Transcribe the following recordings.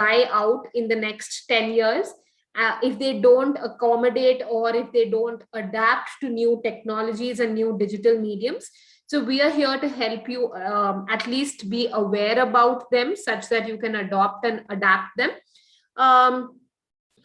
die out in the next 10 years if they don't accommodate or if they don't adapt to new technologies and new digital mediums. So we are here to help you at least be aware about them such that you can adopt and adapt them.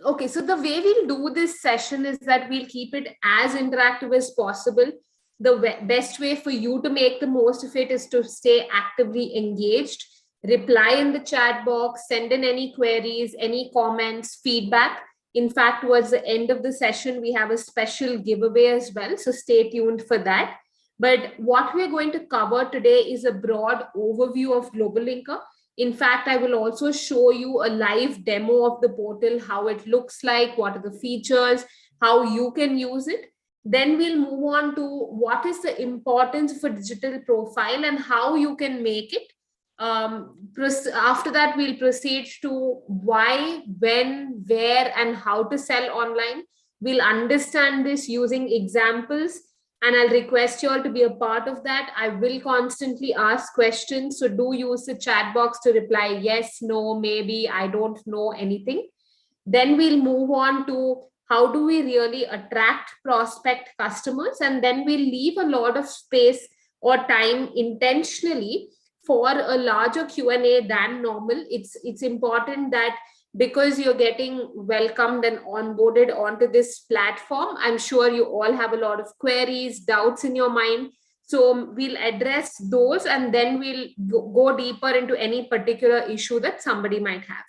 Okay, so the way we'll do this session is that we'll keep it as interactive as possible. The best way for you to make the most of it is to stay actively engaged, reply in the chat box, send in any queries, any comments, feedback. In fact, towards the end of the session, we have a special giveaway as well, so stay tuned for that. But what we're going to cover today is a broad overview of GlobalLinker. In fact, I will also show you a live demo of the portal, how it looks like, what are the features, how you can use it. Then we'll move on to what is the importance of a digital profile and how you can make it. After that, we'll proceed to why, when, where, and how to sell online. We'll understand this using examples. And I'll request you all to be a part of that. I will constantly ask questions. So do use the chat box to reply yes, no, maybe, I don't know anything. Then we'll move on to how do we really attract prospect customers. And then we'll leave a lot of space or time intentionally for a larger Q&A than normal. It's important that because you're getting welcomed and onboarded onto this platform, I'm sure you all have a lot of queries, doubts in your mind. So we'll address those and then we'll go deeper into any particular issue that somebody might have.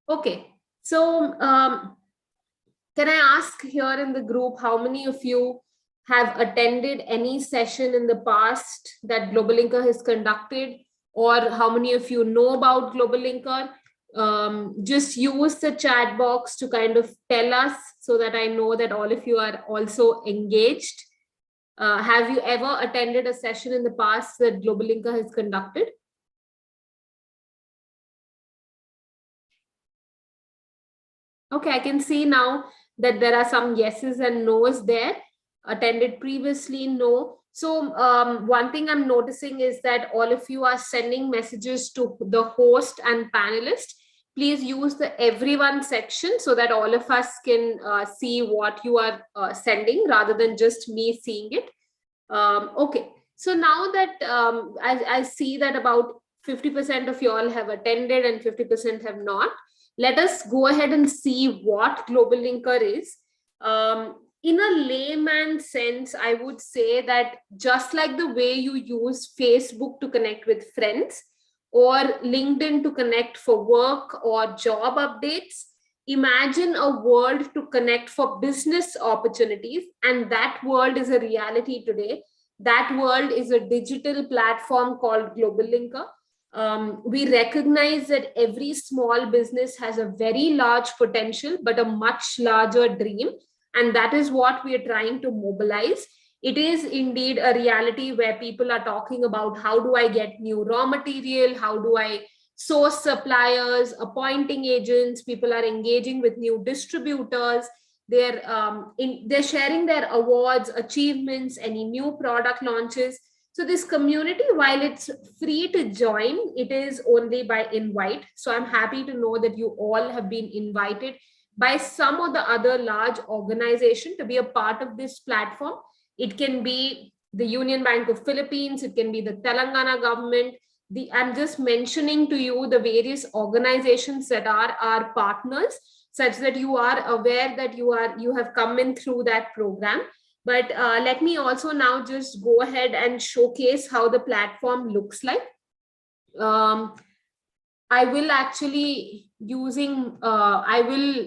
Okay, so can I ask here in the group, how many of you have attended any session in the past that GlobalLinker has conducted, or how many of you know about GlobalLinker? Just use the chat box to kind of tell us so that I know that all of you are also engaged. Have you ever attended a session in the past that GlobalLinker has conducted? Okay, I can see now that there are some yeses and nos there. Attended previously, no. So one thing I'm noticing is that all of you are sending messages to the host and panelist. Please use the everyone section so that all of us can see what you are sending rather than just me seeing it. Okay, so now that I see that about 50% of you all have attended and 50% have not, let us go ahead and see what GlobalLinker is. In a layman sense, I would say that just like the way you use Facebook to connect with friends or LinkedIn to connect for work or job updates, imagine a world to connect for business opportunities. And that world is a reality today. That world is a digital platform called GlobalLinker. We recognize that every small business has a very large potential, but a much larger dream. And that is what we are trying to mobilize. It is indeed a reality where people are talking about how do I get new raw material? How do I source suppliers, appointing agents? People are engaging with new distributors. They're sharing their awards, achievements, any new product launches. So this community, while it's free to join, it is only by invite. So I'm happy to know that you all have been invited by some or the other large organization to be a part of this platform. It can be the Union Bank of Philippines, it can be the Telangana government. I'm just mentioning to you the various organizations that are our partners, such that you are aware that you have come in through that program. But let me also now just go ahead and showcase how the platform looks like. I will actually I will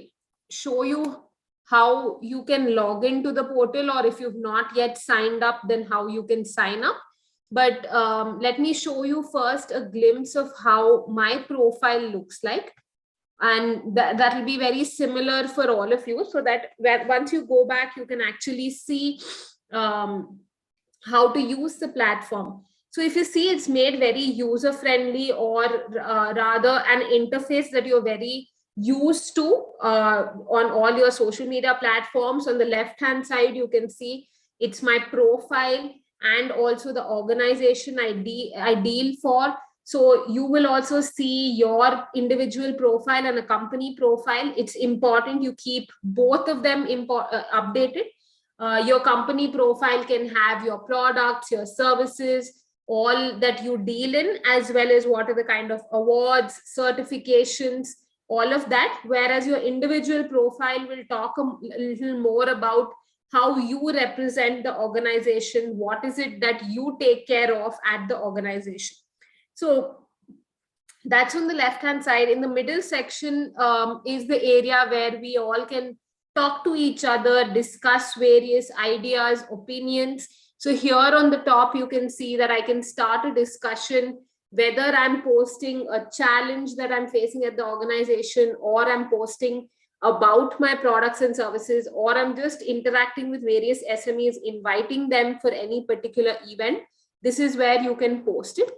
show you how you can log into the portal, or if you've not yet signed up, then how you can sign up. But let me show you first a glimpse of how my profile looks like. And that will be very similar for all of you, so that once you go back, you can actually see how to use the platform. So if you see, it's made very user-friendly, or rather an interface that you're very used to on all your social media platforms. On the left-hand side, you can see it's my profile and also the organization I deal for. So you will also see your individual profile and a company profile. It's important you keep both of them updated. Your company profile can have your products, your services, all that you deal in, as well as what are the kind of awards, certifications, all of that. Whereas your individual profile will talk a little more about how you represent the organization, what is it that you take care of at the organization. So that's on the left hand side. In the middle section is the area where we all can talk to each other, discuss various ideas, opinions. So here on the top, you can see that I can start a discussion whether I'm posting a challenge that I'm facing at the organization, or I'm posting about my products and services, or I'm just interacting with various SMEs, inviting them for any particular event. This is where you can post it.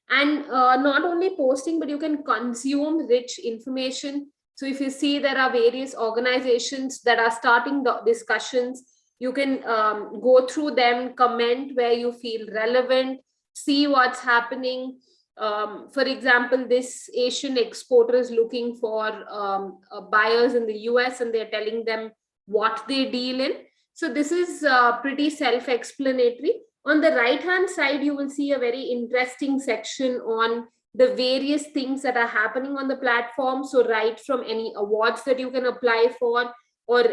And not only posting, but you can consume rich information. So if you see there are various organizations that are starting the discussions, you can go through them, comment where you feel relevant, see what's happening. For example, this Asian exporter is looking for buyers in the US, and they're telling them what they deal in. So this is pretty self-explanatory. On the right hand side, you will see a very interesting section on the various things that are happening on the platform. So right from any awards that you can apply for, or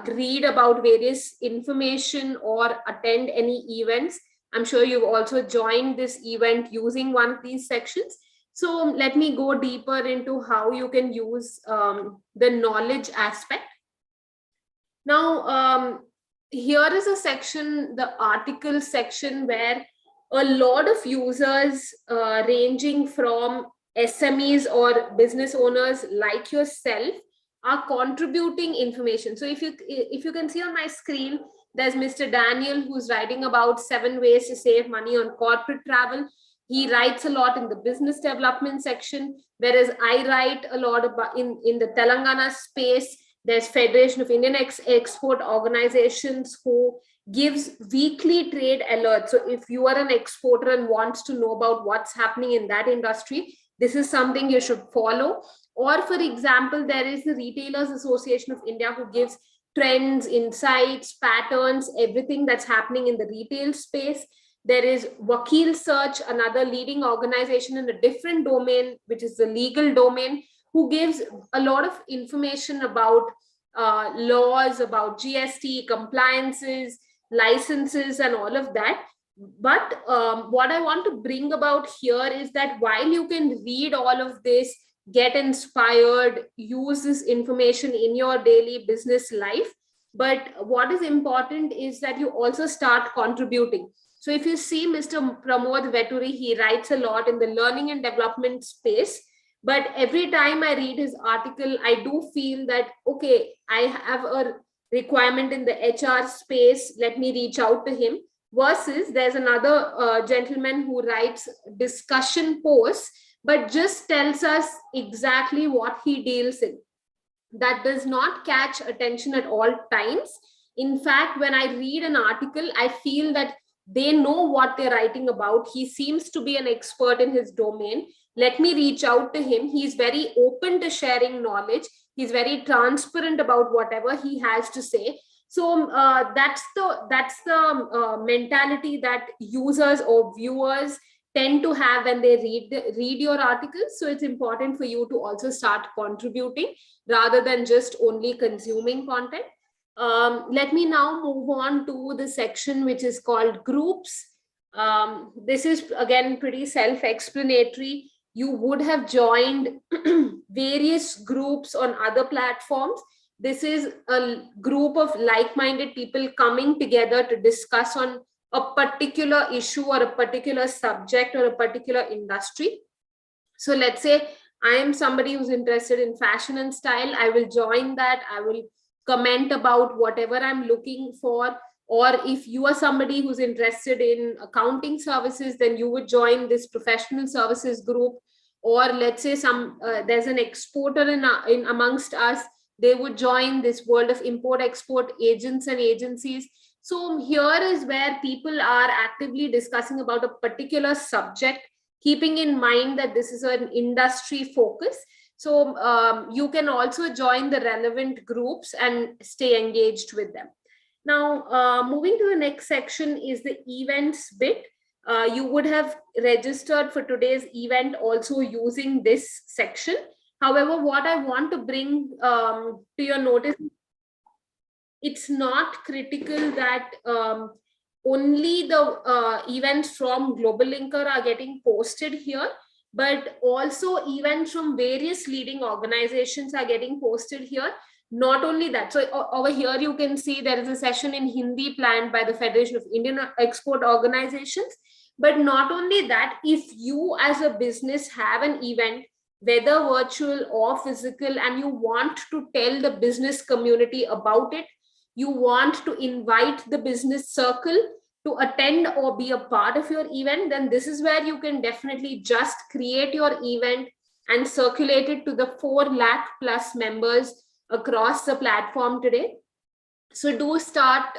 read about various information, or attend any events. I'm sure you've also joined this event using one of these sections. So let me go deeper into how you can use the knowledge aspect. Now, here is a section, the article section, where a lot of users ranging from SMEs or business owners like yourself are contributing information. So if you can see on my screen, there's Mr. Daniel, who's writing about 7 ways to save money on corporate travel. He writes a lot in the business development section, whereas I write a lot about in the Telangana space. There's Federation of Indian Export Organizations, who gives weekly trade alerts. So if you are an exporter and wants to know about what's happening in that industry, this is something you should follow. Or for example, there is the Retailers Association of India, who gives trends, insights, patterns, everything that's happening in the retail space. There is Vakil Search, another leading organization in a different domain, which is the legal domain, who gives a lot of information about laws, about GST, compliances, licenses, and all of that. But what I want to bring about here is that while you can read all of this, get inspired, use this information in your daily business life, but what is important is that you also start contributing. So if you see Mr. Pramod Veturi, he writes a lot in the learning and development space. But every time I read his article, I do feel that, okay, I have a requirement in the HR space, let me reach out to him. Versus there's another gentleman who writes discussion posts, but just tells us exactly what he deals in. That does not catch attention at all times. In fact, when I read an article, I feel that they know what they're writing about. He seems to be an expert in his domain. Let me reach out to him. He's very open to sharing knowledge. He's very transparent about whatever he has to say. So that's the mentality that users or viewers tend to have when they read your articles. So it's important for you to also start contributing rather than just only consuming content. Let me now move on to the section which is called groups. This is again pretty self-explanatory. You would have joined various groups on other platforms. This is a group of like-minded people coming together to discuss on a particular issue or a particular subject or a particular industry. So let's say I am somebody who's interested in fashion and style. I will join that. I will comment about whatever I'm looking for. Or if you are somebody who's interested in accounting services, then you would join this professional services group. Or let's say there's an exporter in amongst us, they would join this world of import-export agents and agencies. So here is where people are actively discussing about a particular subject. keeping in mind that this is an industry focus. So you can also join the relevant groups and stay engaged with them. Now, moving to the next section is the events bit. You would have registered for today's event also using this section. However, what I want to bring to your notice, it's not critical that only the events from GlobalLinker are getting posted here, but also events from various leading organizations are getting posted here. Not only that, so over here you can see there is a session in Hindi planned by the Federation of Indian Export Organizations. But not only that, if you as a business have an event, whether virtual or physical, and you want to tell the business community about it, you want to invite the business circle to attend or be a part of your event, then this is where you can definitely just create your event and circulate it to the 4 lakh plus members across the platform today. So do start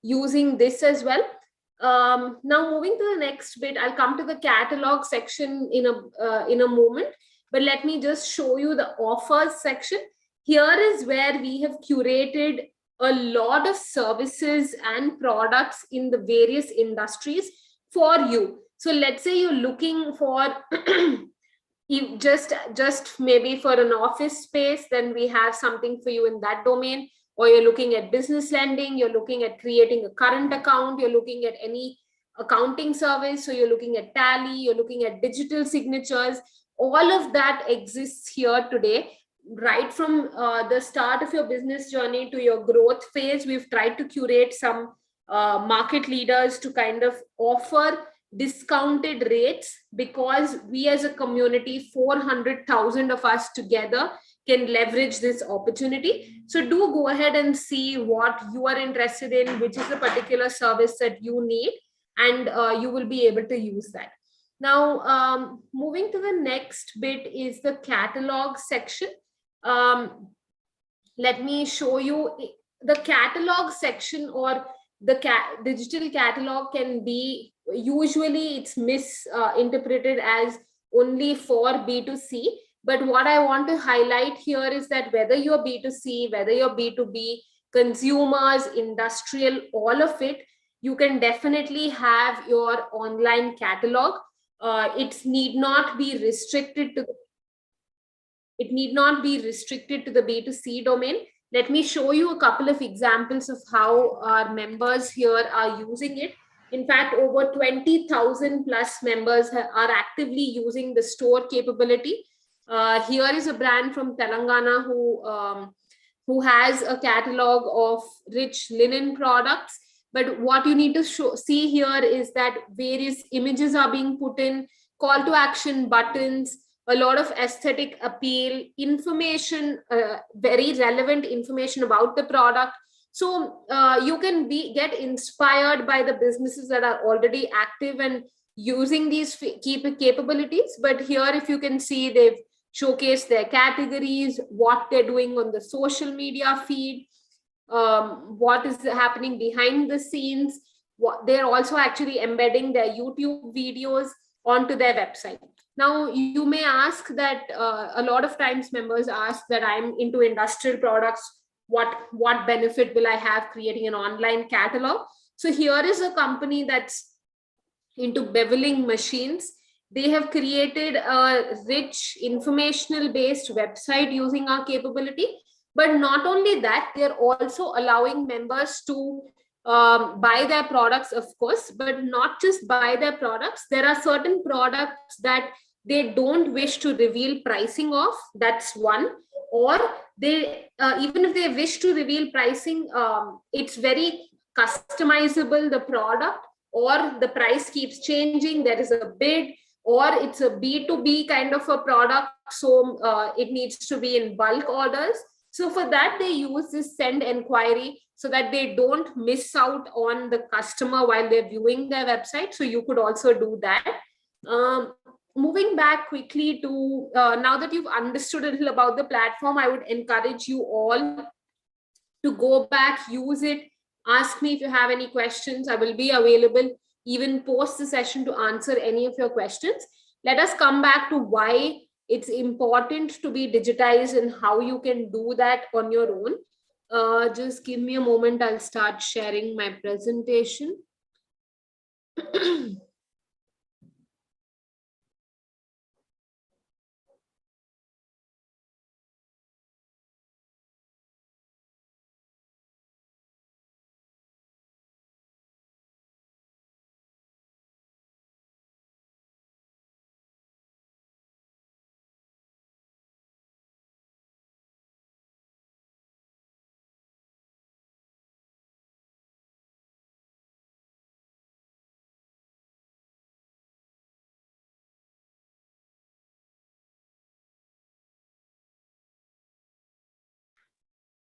using this as well. Now moving to the next bit, I'll come to the catalog section in a moment, but let me just show you the offers section. Here is where we have curated a lot of services and products in the various industries for you. So let's say you're looking for just maybe for an office space, then we have something for you in that domain. Or you're looking at business lending, you're looking at creating a current account, you're looking at any accounting service, so you're looking at Tally, you're looking at digital signatures. All of that exists here today. Right from the start of your business journey to your growth phase, we've tried to curate some market leaders to kind of offer discounted rates, because we as a community, 400,000 of us together, can leverage this opportunity. So do go ahead and see what you are interested in, which is the particular service that you need, and you will be able to use that. Now, moving to the next bit is the catalog section. Let me show you the catalog section, or the digital catalog can be, usually it's misinterpreted as only for B2C. But what I want to highlight here is that whether you're B2C, whether you're B2B, consumers, industrial, all of it, you can definitely have your online catalog. It need not be restricted to the B2C domain. Let me show you a couple of examples of how our members here are using it. In fact, over 20,000 plus members are actively using the store capability. Here is a brand from Telangana who has a catalog of rich linen products. But what you need to see here is that various images are being put in, call to action buttons, a lot of aesthetic appeal, information, very relevant information about the product. So you can get inspired by the businesses that are already active and using these capabilities. But here, if you can see, they've showcased their categories, what they're doing on the social media feed, what is happening behind the scenes. They're also actually embedding their YouTube videos onto their website. Now, you may ask that a lot of times members ask that I'm into industrial products. What benefit will I have creating an online catalog? So here is a company that's into beveling machines. They have created a rich informational based website using our capability. But not only that, they're also allowing members to buy their products, of course, but not just buy their products. There are certain products that they don't wish to reveal pricing of. That's one. Or they even if they wish to reveal pricing, it's very customizable, the product, or the price keeps changing, there is a bid, or it's a B2B kind of a product, so it needs to be in bulk orders. So for that, they use this send inquiry so that they don't miss out on the customer while they're viewing their website. So you could also do that. Moving back quickly to, now that you've understood a little about the platform, I would encourage you all to go back, use it, ask me if you have any questions. I will be available. even post the session to answer any of your questions. Let us come back to why it's important to be digitized and how you can do that on your own. Just give me a moment. I'll start sharing my presentation.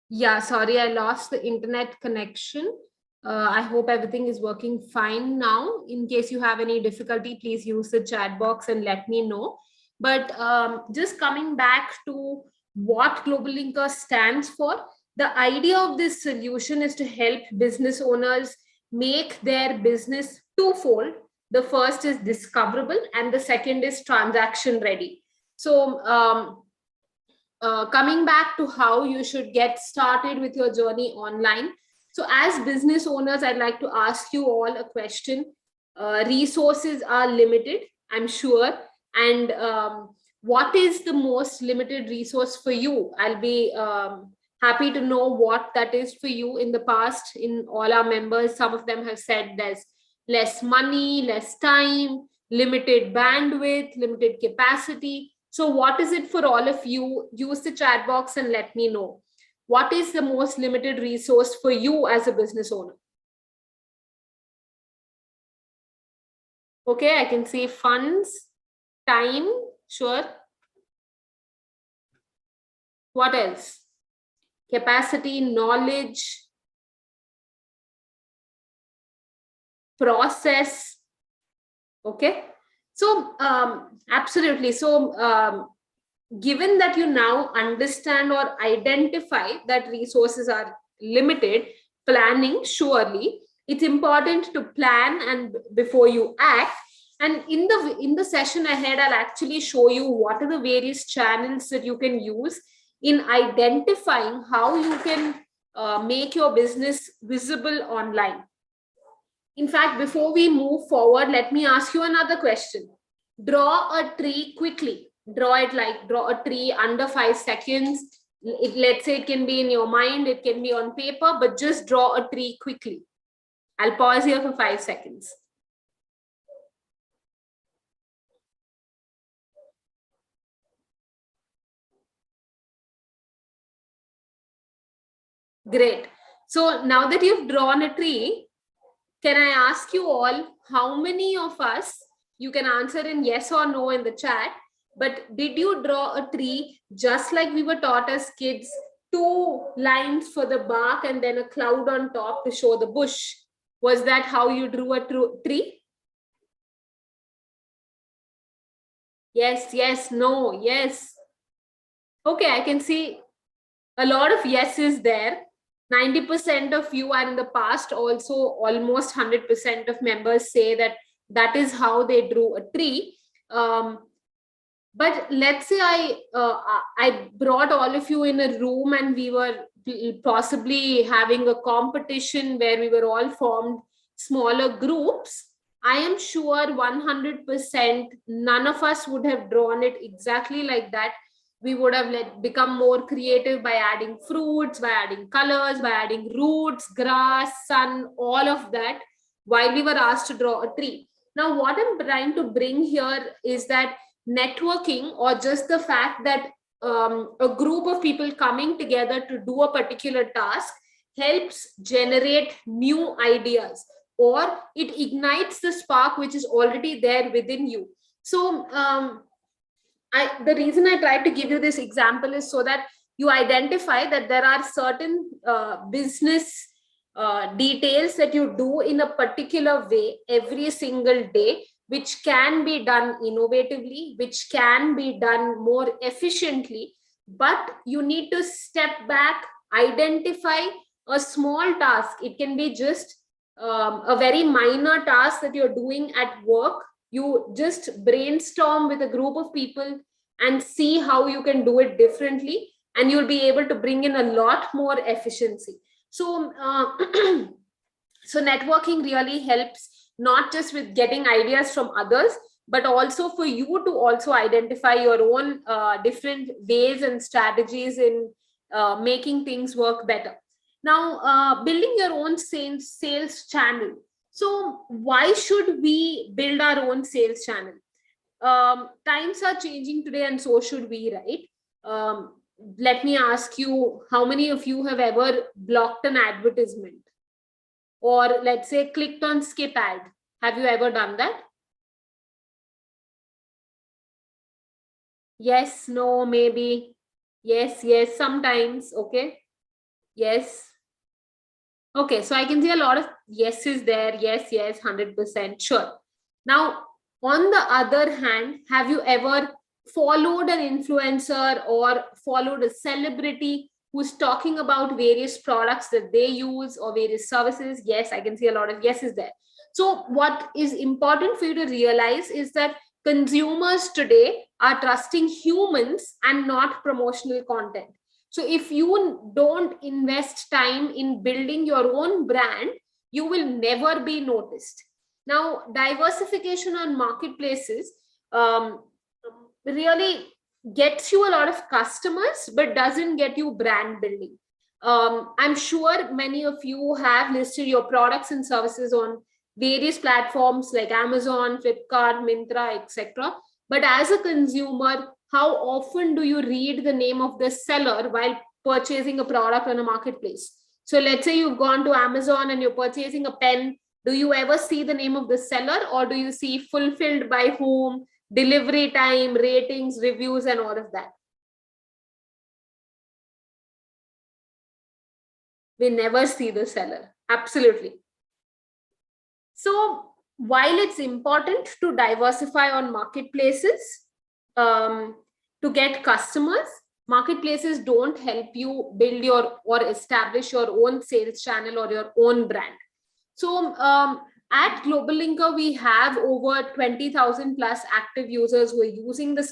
Yeah, sorry, I lost the internet connection. I hope everything is working fine now. In case you have any difficulty, please use the chat box and let me know. But just coming back to what GlobalLinker stands for, the idea of this solution is to help business owners make their business twofold. The first is discoverable, and the second is transaction ready. So, coming back to how you should get started with your journey online. So as business owners, I'd like to ask you all a question. Resources are limited, I'm sure. And what is the most limited resource for you? I'll be happy to know what that is for you. In the past, in all our members, some of them have said there's less money, less time, limited bandwidth, limited capacity. So what is it for all of you? Use the chat box and let me know. What is the most limited resource for you as a business owner? Okay, I can see funds, time, sure. What else? Capacity, knowledge, process. Okay. So absolutely. So given that you now understand or identify that resources are limited, planning, surely it's important to plan and before you act. And in the session ahead, I'll actually show you what are the various channels that you can use in identifying how you can make your business visible online. In fact, before we move forward, let me ask you another question. Draw a tree quickly. Draw a tree under 5 seconds. Let's say it can be in your mind, it can be on paper, but just draw a tree quickly. I'll pause here for 5 seconds. Great. So now that you've drawn a tree, can I ask you all how many of us, you can answer in yes or no in the chat, but did you draw a tree just like we were taught as kids, 2 lines for the bark and then a cloud on top to show the bush? Was that how you drew a tree? Yes, yes, no, yes. Okay, I can see a lot of yeses there. 90% of you are in the past. Also, almost 100% of members say that that is how they drew a tree. But let's say I brought all of you in a room and we were possibly having a competition where we were all formed smaller groups. I am sure 100% none of us would have drawn it exactly like that. We would have become more creative by adding fruits, by adding colors, by adding roots, grass, sun, all of that while we were asked to draw a tree. Now, what I'm trying to bring here is that networking, or just the fact that a group of people coming together to do a particular task, helps generate new ideas, or it ignites the spark which is already there within you. So the reason I tried to give you this example is so that you identify that there are certain business details that you do in a particular way every single day, which can be done innovatively, which can be done more efficiently, but you need to step back, identify a small task. It can be just a very minor task that you're doing at work, you just brainstorm with a group of people and see how you can do it differently, and you'll be able to bring in a lot more efficiency. So so networking really helps, not just with getting ideas from others, but also for you to also identify your own different ways and strategies in making things work better. Now, building your own sales channel. So why should we build our own sales channel? Times are changing today, and so should we, right? Let me ask you, how many of you have ever blocked an advertisement, or let's say clicked on skip ad? Have you ever done that? Yes, no, maybe. Yes, yes, sometimes. Okay. Yes. Okay, so I can see a lot of yeses there. Yes, yes, 100%. Sure. Now, on the other hand, have you ever followed an influencer or followed a celebrity who's talking about various products that they use or various services? Yes, I can see a lot of yeses there. So, what is important for you to realize is that consumers today are trusting humans and not promotional content. So if you don't invest time in building your own brand, you will never be noticed. Now, diversification on marketplaces really gets you a lot of customers, but doesn't get you brand building. I'm sure many of you have listed your products and services on various platforms like Amazon, Flipkart, Myntra, etc. But as a consumer, how often do you read the name of the seller while purchasing a product on a marketplace? So let's say you've gone to Amazon and you're purchasing a pen. Do you ever see the name of the seller, or do you see fulfilled by whom, delivery time, ratings, reviews, and all of that? We never see the seller. Absolutely. So while it's important to diversify on marketplaces to get customers, marketplaces don't help you build your or establish your own sales channel or your own brand. So at GlobalLinker, we have over 20,000 plus active users who are using the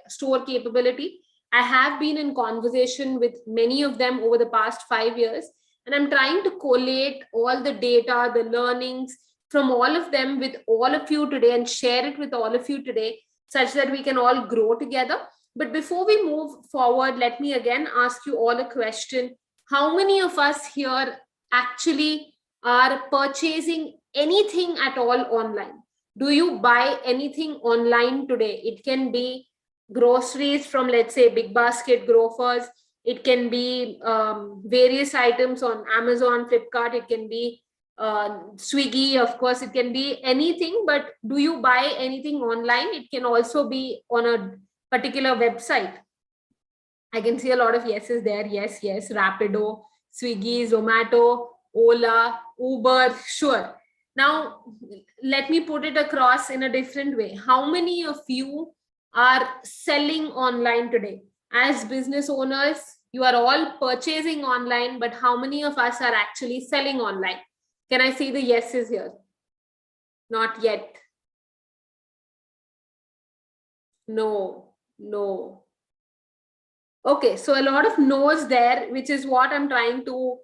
store capability. I have been in conversation with many of them over the past 5 years, and I'm trying to collate all the data, the learnings from all of them with all of you today and share it with all of you today, such that we can all grow together. But before we move forward, let me again ask you all a question. How many of us here actually are purchasing anything at all online? Do you buy anything online today? It can be groceries from, let's say, Big Basket, Grocers. It can be various items on Amazon, Flipkart. It can be Swiggy, of course. It can be anything. But do you buy anything online? It can also be on a particular website. I can see a lot of yeses there. Yes, yes. Rapido, Swiggy, Zomato, Ola, Uber. Sure. Now, let me put it across in a different way. How many of you are selling online today? As business owners, you are all purchasing online, but how many of us are actually selling online? Can I see the yeses here? Not yet. No, no. Okay, so a lot of no's there, which is what I'm trying to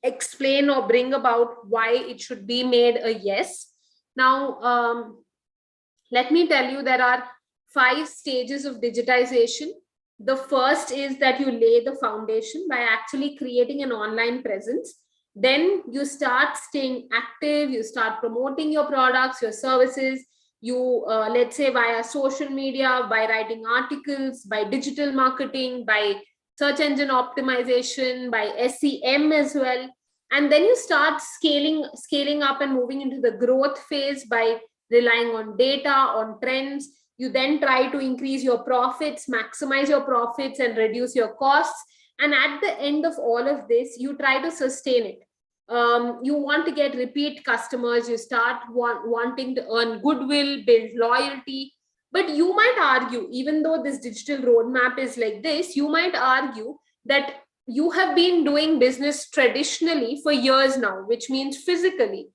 explain or bring about why it should be made a yes. Now, let me tell you, there are 5 stages of digitization. The first is that you lay the foundation by actually creating an online presence. Then you start staying active, you start promoting your products, your services. You, let's say, via social media, by writing articles, by digital marketing, by search engine optimization, by SEM as well. And then you start scaling up and moving into the growth phase by relying on data, on trends. You then try to increase your profits, maximize your profits, and reduce your costs. And at the end of all of this, you try to sustain it. You want to get repeat customers. You start wanting to earn goodwill, build loyalty. But you might argue, even though this digital roadmap is like this, you might argue that you have been doing business traditionally for years now, which means physically.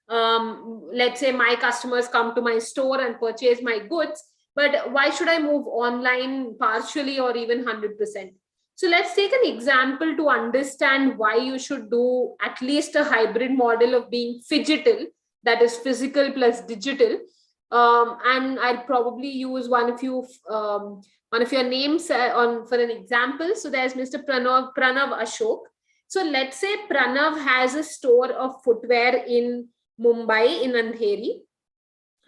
Let's say my customers come to my store and purchase my goods, but why should I move online partially or even 100%? So let's take an example to understand why you should do at least a hybrid model of being phygital, that is physical plus digital. And I'll probably use one of your names on for an example. So there's Mr. Pranav Ashok. So let's say Pranav has a store of footwear in Mumbai, in Andheri,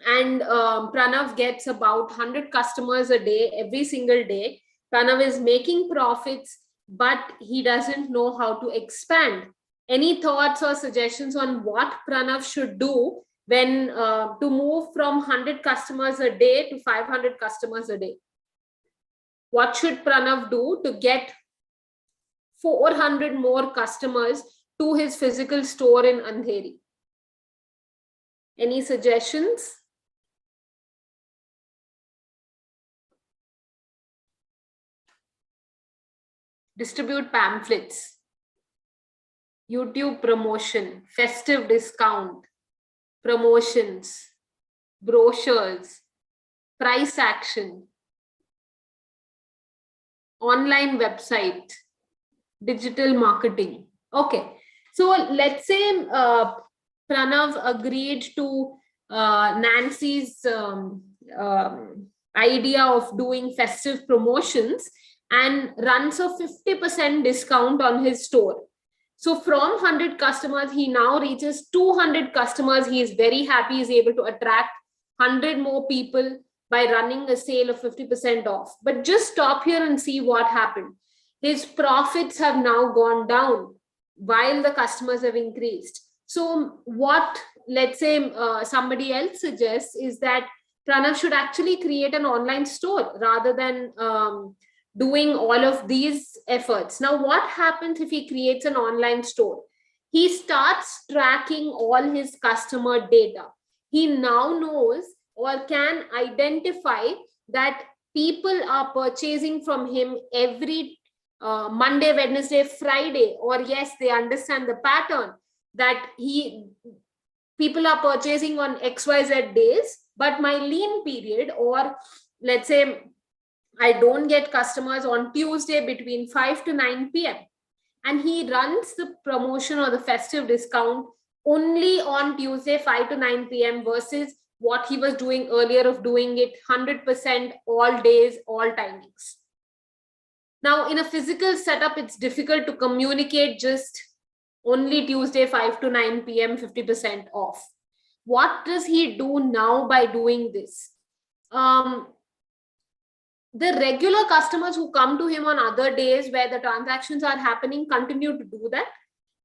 and Pranav gets about 100 customers a day, every single day. Pranav is making profits, but he doesn't know how to expand. Any thoughts or suggestions on what Pranav should do when to move from 100 customers a day to 500 customers a day? What should Pranav do to get 400 more customers to his physical store in Andheri? Any suggestions? Distribute pamphlets, YouTube promotion, festive discount, promotions, brochures, price action, online website, digital marketing. Okay, so let's say Pranav agreed to Nancy's idea of doing festive promotions and runs a 50% discount on his store. So from 100 customers, he now reaches 200 customers. He is very happy. He's able to attract 100 more people by running a sale of 50% off. But just stop here and see what happened. His profits have now gone down while the customers have increased. So what, let's say somebody else suggests is that Pranav should actually create an online store rather than doing all of these efforts. Now, what happens if he creates an online store? He starts tracking all his customer data. He now knows or can identify that people are purchasing from him every Monday, Wednesday, Friday, or yes, they understand the pattern that people are purchasing on XYZ days, but my lean period, or let's say I don't get customers on Tuesday between 5 to 9 p.m. And he runs the promotion or the festive discount only on Tuesday 5 to 9 p.m. versus what he was doing earlier of doing it 100% all days, all timings. Now, in a physical setup, it's difficult to communicate just only Tuesday 5 to 9 p.m. 50% off. What does he do now by doing this? The regular customers who come to him on other days where the transactions are happening continue to do that.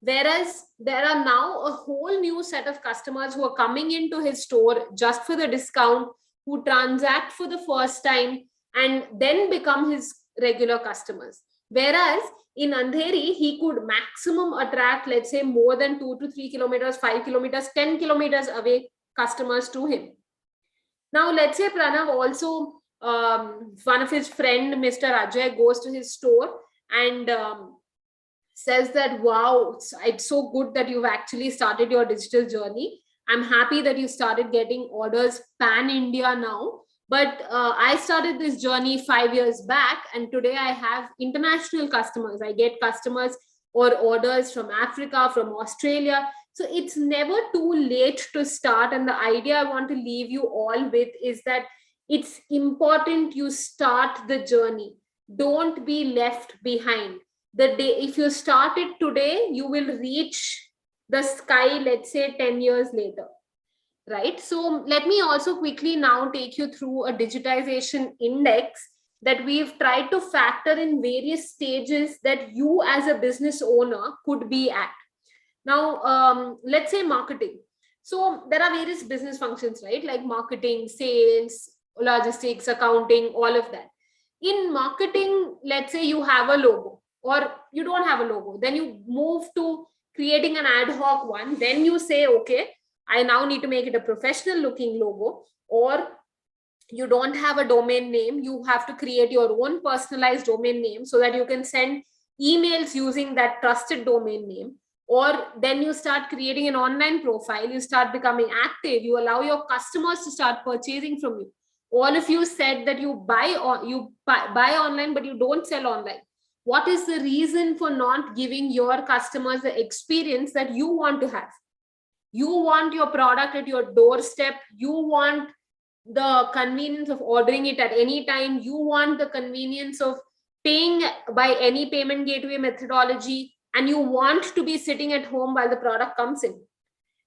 Whereas there are now a whole new set of customers who are coming into his store just for the discount, who transact for the first time and then become his regular customers. Whereas in Andheri, he could maximum attract, let's say, more than 2 to 3 kilometers, 5 kilometers, 10 kilometers away customers to him. Now, let's say Pranav also, one of his friend, Mr. Ajay, goes to his store and says that, wow, it's so good that you've actually started your digital journey. I'm happy that you started getting orders pan-India now. But I started this journey 5 years back, and today I have international customers. I get customers or orders from Africa, from Australia. So it's never too late to start. And the idea I want to leave you all with is that it's important you start the journey. Don't be left behind. The day, if you start it today, you will reach the sky, let's say 10 years later, right? So let me also quickly now take you through a digitization index that we've tried to factor in various stages that you as a business owner could be at. Now, let's say marketing. So there are various business functions, right? Like marketing, sales, logistics, accounting, all of that. In marketing, let's say you have a logo or you don't have a logo. Then you move to creating an ad hoc one. Then you say, okay, I now need to make it a professional looking logo. Or you don't have a domain name. You have to create your own personalized domain name so that you can send emails using that trusted domain name, or then you start creating an online profile, you start becoming active, you allow your customers to start purchasing from you. All of you said that you buy online, but you don't sell online. What is the reason for not giving your customers the experience that you want to have? You want your product at your doorstep. You want the convenience of ordering it at any time. You want the convenience of paying by any payment gateway methodology, and you want to be sitting at home while the product comes in.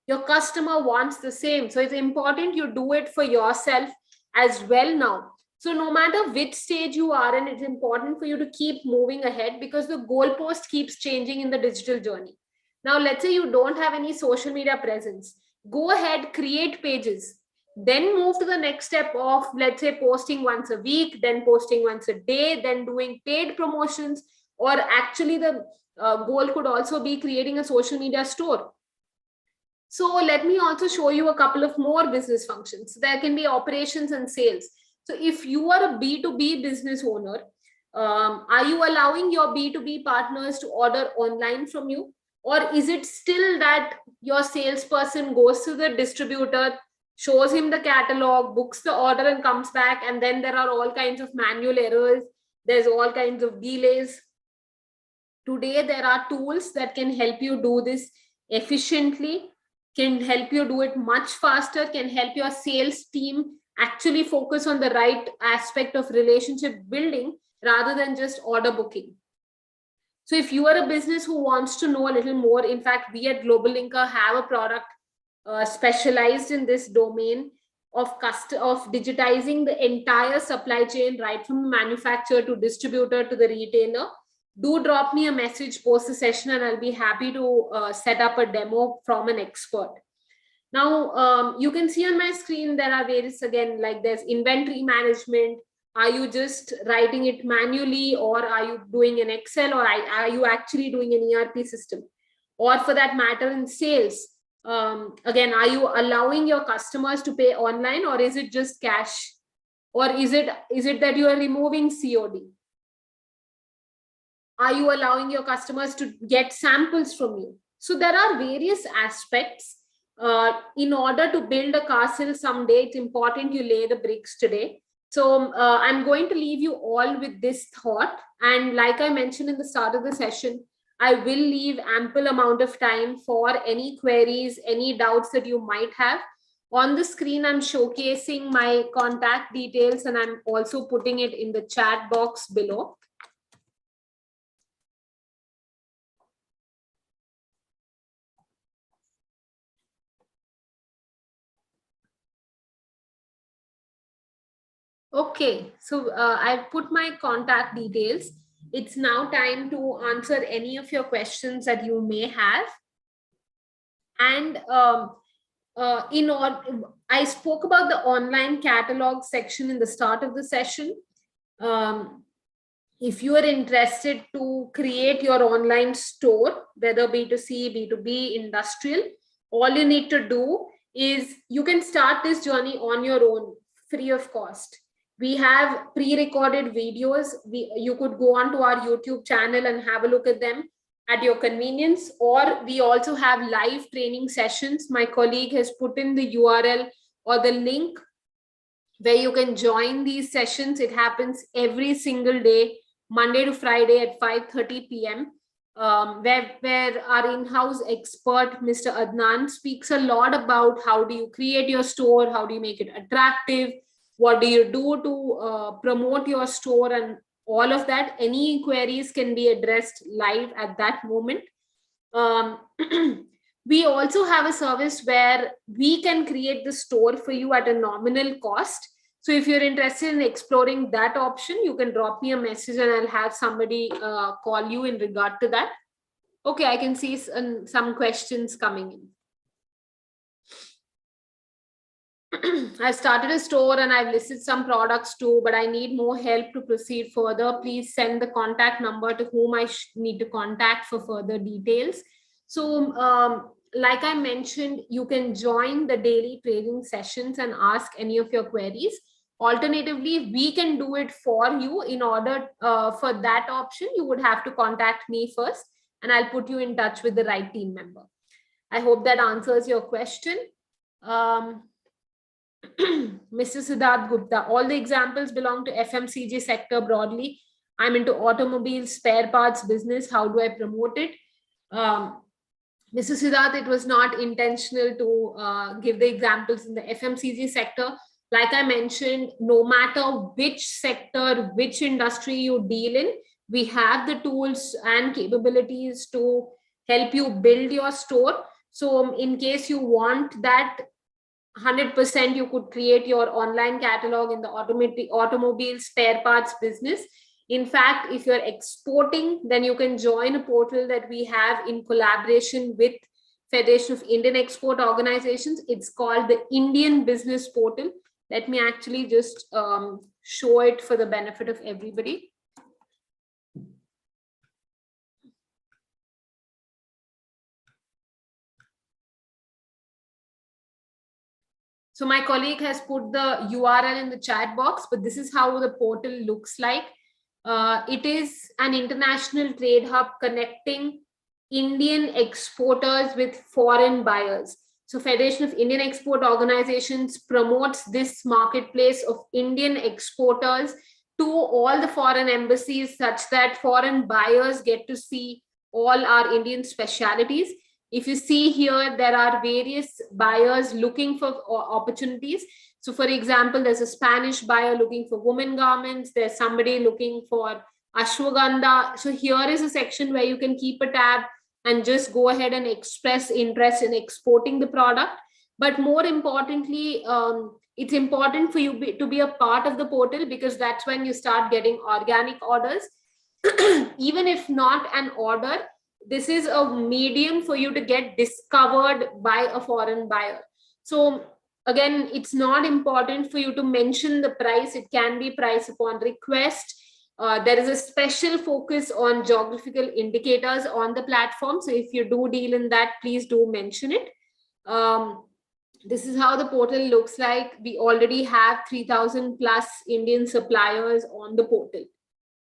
Your customer wants the same. So it's important you do it for yourself as well now. So no matter which stage you are in, it's important for you to keep moving ahead, because the goalpost keeps changing in the digital journey. Now, let's say you don't have any social media presence. Go ahead, create pages. Then move to the next step of, let's say, posting once a week, then posting once a day, then doing paid promotions, or actually the goal could also be creating a social media store. So let me also show you a couple of more business functions. There can be operations and sales. So if you are a B2B business owner, are you allowing your B2B partners to order online from you? Or is it still that your salesperson goes to the distributor, shows him the catalog, books the order and comes back, and then there are all kinds of manual errors, there's all kinds of delays? Today, there are tools that can help you do this efficiently, can help you do it much faster, can help your sales team actually focus on the right aspect of relationship building rather than just order booking. So if you are a business who wants to know a little more, in fact, we at GlobalLinker have a product specialized in this domain of digitizing the entire supply chain, right from the manufacturer to distributor to the retailer. Do drop me a message post the session and I'll be happy to set up a demo from an expert. Now, you can see on my screen, there are various, again, like there's inventory management. Are you just writing it manually, or are you doing an Excel, or are you actually doing an ERP system? Or for that matter, in sales, again, are you allowing your customers to pay online, or is it just cash? Or is it that you are removing COD? Are you allowing your customers to get samples from you? So there are various aspects. In order to build a castle someday, it's important you lay the bricks today. So I'm going to leave you all with this thought. And like I mentioned in the start of the session, I will leave ample amount of time for any queries, any doubts that you might have. On the screen, I'm showcasing my contact details, and I'm also putting it in the chat box below. Okay, so I've put my contact details. It's now time to answer any of your questions that you may have. And I spoke about the online catalog section in the start of the session. If you are interested to create your online store, whether B2C, B2B, industrial, all you need to do is you can start this journey on your own, free of cost. We have pre-recorded videos. You could go onto our YouTube channel and have a look at them at your convenience, or we also have live training sessions. My colleague has put in the URL or the link where you can join these sessions. It happens every single day, Monday to Friday at 5:30 p.m. Where our in-house expert, Mr. Adnan, speaks a lot about how do you create your store, how do you make it attractive, what do you do to promote your store, and all of that. Any queries can be addressed live at that moment. We also have a service where we can create the store for you at a nominal cost. So if you're interested in exploring that option, you can drop me a message and I'll have somebody call you in regard to that. Okay, I can see some questions coming in. I've started a store and I've listed some products too, but I need more help to proceed further. Please send the contact number to whom I need to contact for further details. So like I mentioned, you can join the daily training sessions and ask any of your queries. Alternatively, we can do it for you. In order for that option, you would have to contact me first, and I'll put you in touch with the right team member. I hope that answers your question. Mr. Siddharth Gupta, all the examples belong to FMCG sector broadly. I'm into automobile spare parts business. How do I promote it? Mr. Siddharth, it was not intentional to give the examples in the FMCG sector. Like I mentioned, no matter which sector, which industry you deal in, we have the tools and capabilities to help you build your store. So in case you want that 100%, you could create your online catalog in the automobile spare parts business. In fact, if you're exporting, then you can join a portal that we have in collaboration with Federation of Indian Export Organizations. It's called the Indian Business Portal. Let me actually just show it for the benefit of everybody. So my colleague has put the URL in the chat box, but this is how the portal looks like. It is an international trade hub connecting Indian exporters with foreign buyers. So Federation of Indian Export Organizations promotes this marketplace of Indian exporters to all the foreign embassies, such that foreign buyers get to see all our Indian specialities. If you see here, there are various buyers looking for opportunities. So for example, there's a Spanish buyer looking for women garments. There's somebody looking for ashwagandha. So here is a section where you can keep a tab and just go ahead and express interest in exporting the product. But more importantly, it's important for you to be a part of the portal, because that's when you start getting organic orders. Even if not an order, this is a medium for you to get discovered by a foreign buyer. So again, it's not important for you to mention the price. It can be price upon request. There is a special focus on geographical indicators on the platform. So if you do deal in that, please do mention it. This is how the portal looks like. We already have 3,000 plus Indian suppliers on the portal.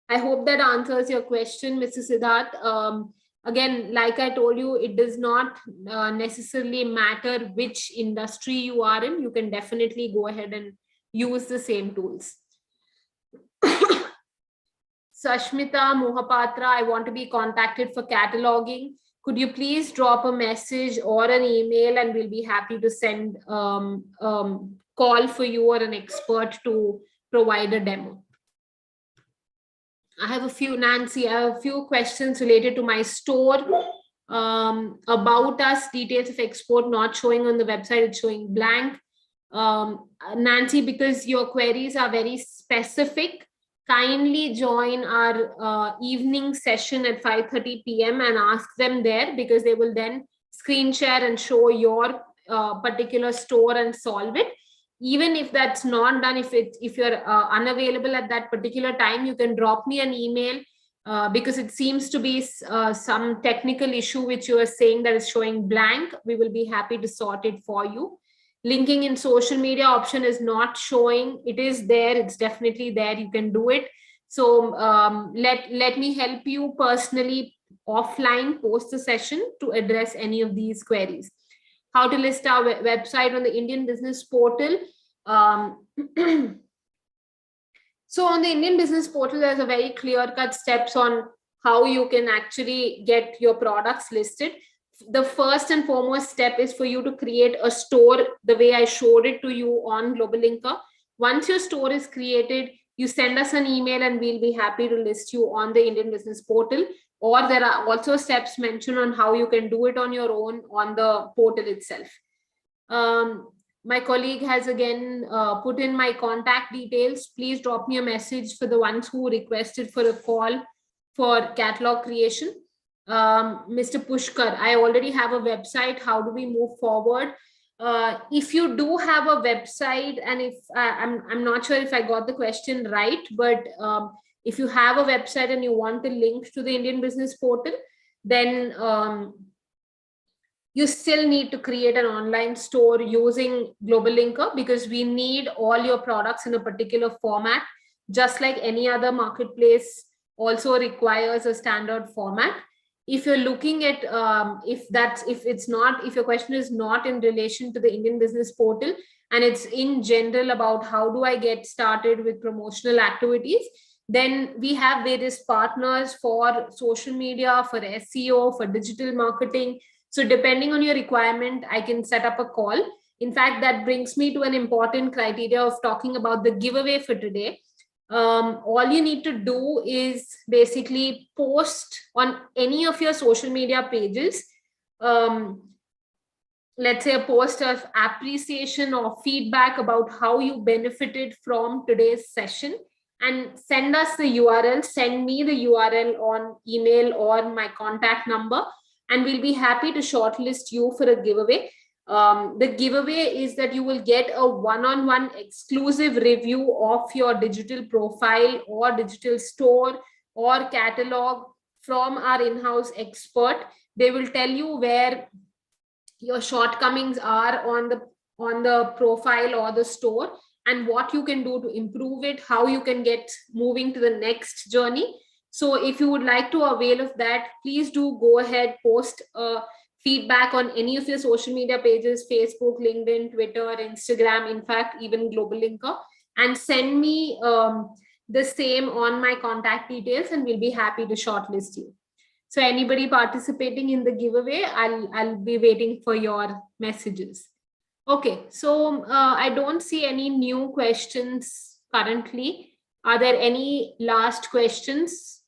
I hope that answers your question, Mr. Siddharth. Again, like I told you, it does not necessarily matter which industry you are in. You can definitely go ahead and use the same tools. Sashmita Mohapatra, I want to be contacted for cataloging. Could you please drop a message or an email, and we'll be happy to send call for you or an expert to provide a demo. I have a few, Nancy, I have a few questions related to my store. About us, details of export not showing on the website, it's showing blank. Nancy, because your queries are very specific, kindly join our evening session at 5:30 p.m. and ask them there, because they will then screen share and show your particular store and solve it. Even if that's not done, if you're unavailable at that particular time, you can drop me an email, because it seems to be some technical issue which you are saying that is showing blank. We will be happy to sort it for you. Linking in social media option is not showing. It is there. It's definitely there. You can do it. So let me help you personally offline post the session to address any of these queries. How to list our website on the Indian Business Portal. So on the Indian Business Portal, there's a very clear-cut steps on how you can actually get your products listed. The first and foremost step is for you to create a store the way I showed it to you on GlobalLinker. Once your store is created, you send us an email and we'll be happy to list you on the Indian Business Portal. Or there are also steps mentioned on how you can do it on your own on the portal itself. My colleague has again put in my contact details. Please drop me a message for the ones who requested for a call for catalog creation. Mr. Pushkar, I already have a website. How do we move forward? If you do have a website, and if I'm not sure if I got the question right, but if you have a website and you want the link to the Indian Business Portal, then you still need to create an online store using GlobalLinker, because we need all your products in a particular format, just like any other marketplace also requires a standard format. If you're looking at if your question is not in relation to the Indian Business Portal, and it's in general about how do I get started with promotional activities, then we have various partners for social media, for SEO, for digital marketing. So depending on your requirement, I can set up a call. In fact, that brings me to an important criteria of talking about the giveaway for today. All you need to do is basically post on any of your social media pages, let's say a post of appreciation or feedback about how you benefited from today's session, and send us the URL, send me the URL on email or my contact number, and we'll be happy to shortlist you for a giveaway. The giveaway is that you will get a one-on-one exclusive review of your digital profile or digital store or catalog from our in-house expert. They will tell you where your shortcomings are on the profile or the store, and what you can do to improve it, how you can get moving to the next journey. So if you would like to avail of that, please do go ahead, post feedback on any of your social media pages, Facebook, LinkedIn, Twitter, Instagram, in fact, even GlobalLinker, and send me the same on my contact details, and we'll be happy to shortlist you. So anybody participating in the giveaway, I'll be waiting for your messages. Okay, so I don't see any new questions currently. Are there any last questions?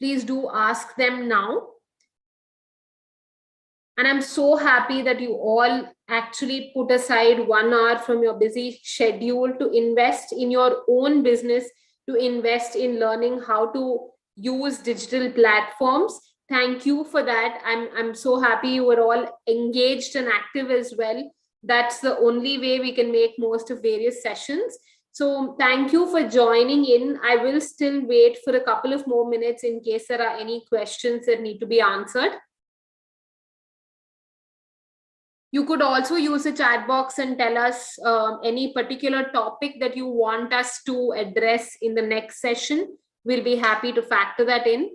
Please do ask them now. And I'm so happy that you all actually put aside 1 hour from your busy schedule to invest in your own business, to invest in learning how to use digital platforms. Thank you for that. I'm so happy you were all engaged and active as well. That's the only way we can make most of various sessions. So thank you for joining in. I will still wait for a couple of more minutes in case there are any questions that need to be answered. You could also use the chat box and tell us any particular topic that you want us to address in the next session. We'll be happy to factor that in.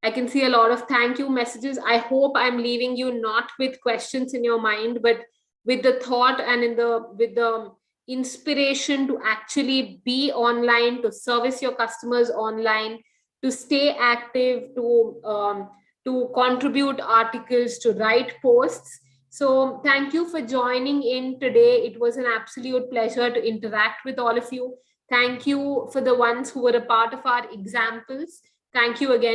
I can see a lot of thank you messages. I hope I'm leaving you not with questions in your mind, but with the thought and with the inspiration to actually be online, to service your customers online, to stay active, to contribute articles, to write posts. So thank you for joining in today. It was an absolute pleasure to interact with all of you. Thank you for the ones who were a part of our examples. Thank you again.